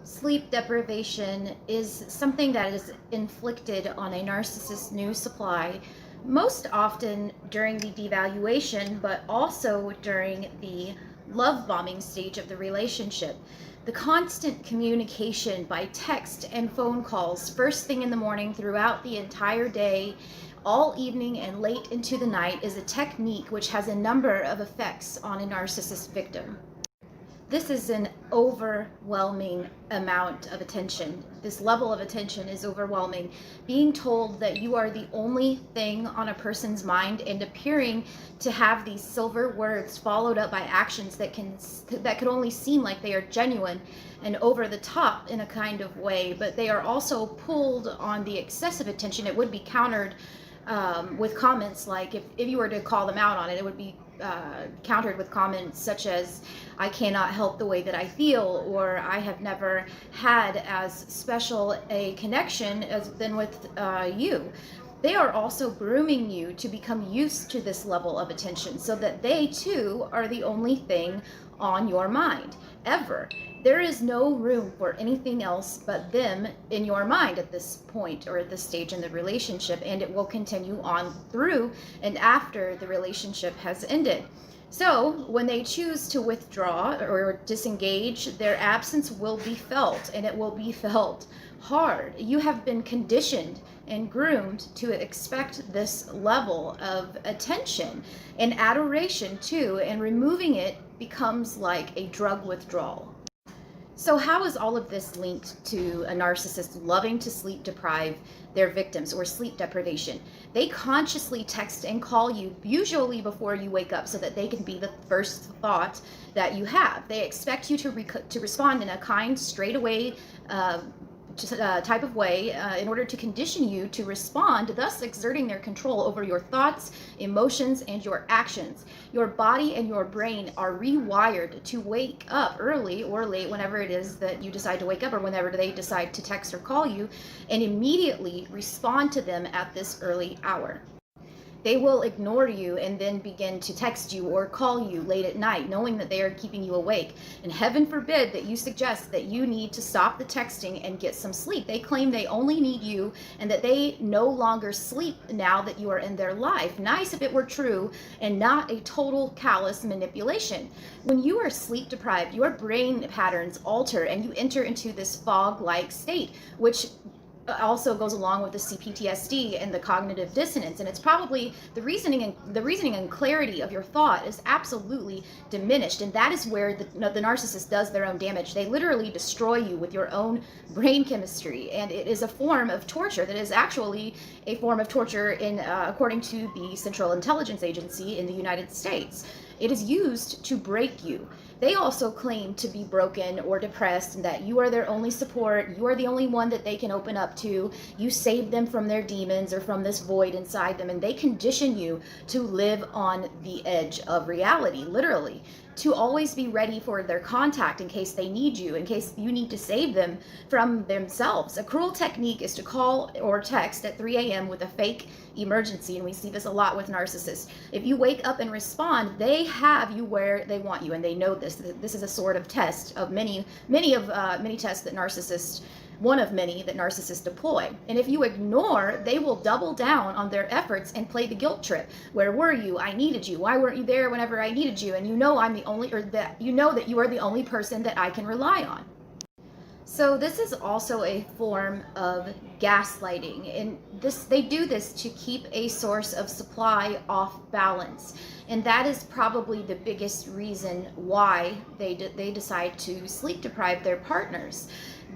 Sleep deprivation is something that is inflicted on a narcissist's new supply, most often during the devaluation, but also during the love bombing stage of the relationship. The constant communication by text and phone calls, first thing in the morning, throughout the entire day, all evening, and late into the night, is a technique which has a number of effects on a narcissist victim. This is an overwhelming amount of attention. This level of attention is overwhelming. Being told that you are the only thing on a person's mind and appearing to have these silver words followed up by actions that could only seem like they are genuine and over the top in a kind of way, but they are also pulled on the excessive attention. It would be countered with comments like, if you were to call them out on it, it would be countered with comments such as, I cannot help the way that I feel, or I have never had as special a connection as been with you. They are also grooming you to become used to this level of attention so that they too are the only thing on your mind ever. There is no room for anything else but them in your mind at this point or at this stage in the relationship, and it will continue on through and after the relationship has ended. So when they choose to withdraw or disengage, their absence will be felt, and it will be felt hard. You have been conditioned and groomed to expect this level of attention and adoration too, and removing it becomes like a drug withdrawal. So how is all of this linked to a narcissist loving to sleep deprive their victims, or sleep deprivation? They consciously text and call you, usually before you wake up, so that they can be the first thought that you have. They expect you to respond in a kind, straightaway type of way in order to condition you to respond, thus exerting their control over your thoughts, emotions, and your actions. Your body and your brain are rewired to wake up early or late, whenever it is that you decide to wake up, or whenever they decide to text or call you, and immediately respond to them at this early hour. They will ignore you and then begin to text you or call you late at night, knowing that they are keeping you awake. And heaven forbid that you suggest that you need to stop the texting and get some sleep. They claim they only need you and that they no longer sleep now that you are in their life. Nice if it were true and not a total callous manipulation. When you are sleep deprived, your brain patterns alter and you enter into this fog-like state, which also goes along with the CPTSD and the cognitive dissonance. And it's probably the reasoning and clarity of your thought is absolutely diminished. And that is where the narcissist does their own damage. They literally destroy you with your own brain chemistry. And it is a form of torture that is actually a form of torture according to the Central Intelligence Agency in the United States. It is used to break you. They also claim to be broken or depressed and that you are their only support. You are the only one that they can open up to. You save them from their demons or from this void inside them, and they condition you to live on the edge of reality, literally, to always be ready for their contact in case they need you, in case you need to save them from themselves. A cruel technique is to call or text at 3 a.m. with a fake emergency, and we see this a lot with narcissists. If you wake up and respond, they have you where they want you, and they know this. This is a sort of test of many tests that narcissists, one of many that narcissists deploy. And if you ignore, they will double down on their efforts and play the guilt trip. Where were you? I needed you. Why weren't you there whenever I needed you? And you know I'm the only, or that you know that you are the only person that I can rely on. So this is also a form of gaslighting, and they do this to keep a source of supply off balance, and that is probably the biggest reason why they decide to sleep deprive their partners.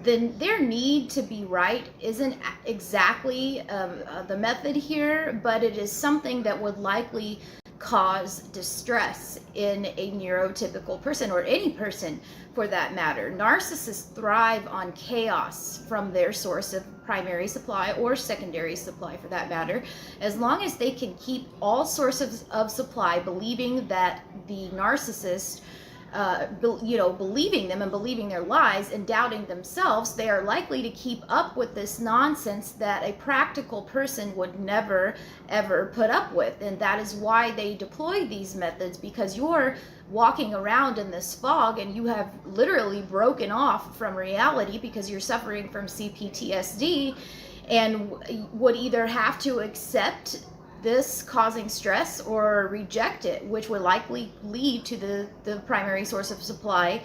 Their need to be right isn't exactly the method here, but it is something that would likely cause distress in a neurotypical person, or any person for that matter. Narcissists thrive on chaos from their source of primary supply, or secondary supply for that matter, as long as they can keep all sources of supply believing that the narcissist believing them and believing their lies and doubting themselves, they are likely to keep up with this nonsense that a practical person would never ever put up with. And that is why they deploy these methods, because you're walking around in this fog and you have literally broken off from reality because you're suffering from CPTSD, and would either have to accept this causing stress or reject it, which would likely lead to the primary source of supply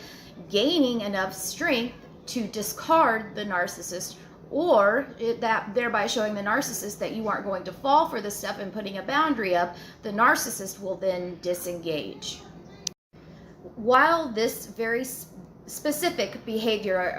gaining enough strength to discard the narcissist, or that thereby showing the narcissist that you aren't going to fall for this stuff and putting a boundary up, the narcissist will then disengage. While this very specific behavior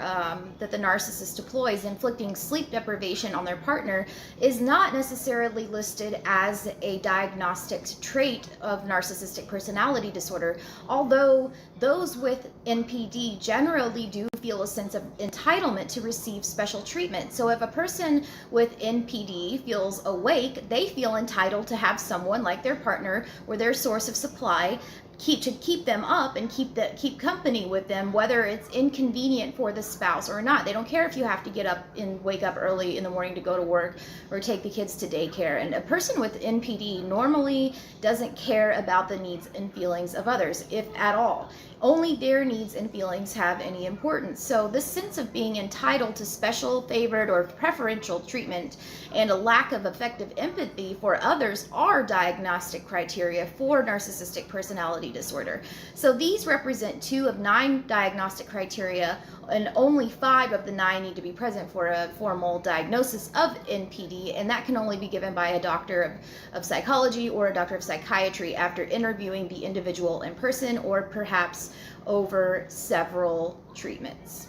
that the narcissist deploys, inflicting sleep deprivation on their partner, is not necessarily listed as a diagnostic trait of narcissistic personality disorder, although those with NPD generally do feel a sense of entitlement to receive special treatment. So if a person with NPD feels awake, they feel entitled to have someone like their partner or their source of supply keep them up and keep company with them, whether it's inconvenient for the spouse or not. They don't care if you have to get up and wake up early in the morning to go to work or take the kids to daycare. And a person with NPD normally doesn't care about the needs and feelings of others, if at all. Only their needs and feelings have any importance. So this sense of being entitled to special, favored, or preferential treatment and a lack of effective empathy for others are diagnostic criteria for narcissistic personality disorder. So these represent 2 of 9 diagnostic criteria, and only 5 of the 9 need to be present for a formal diagnosis of NPD, and that can only be given by a doctor of psychology or a doctor of psychiatry after interviewing the individual in person or perhaps over several treatments.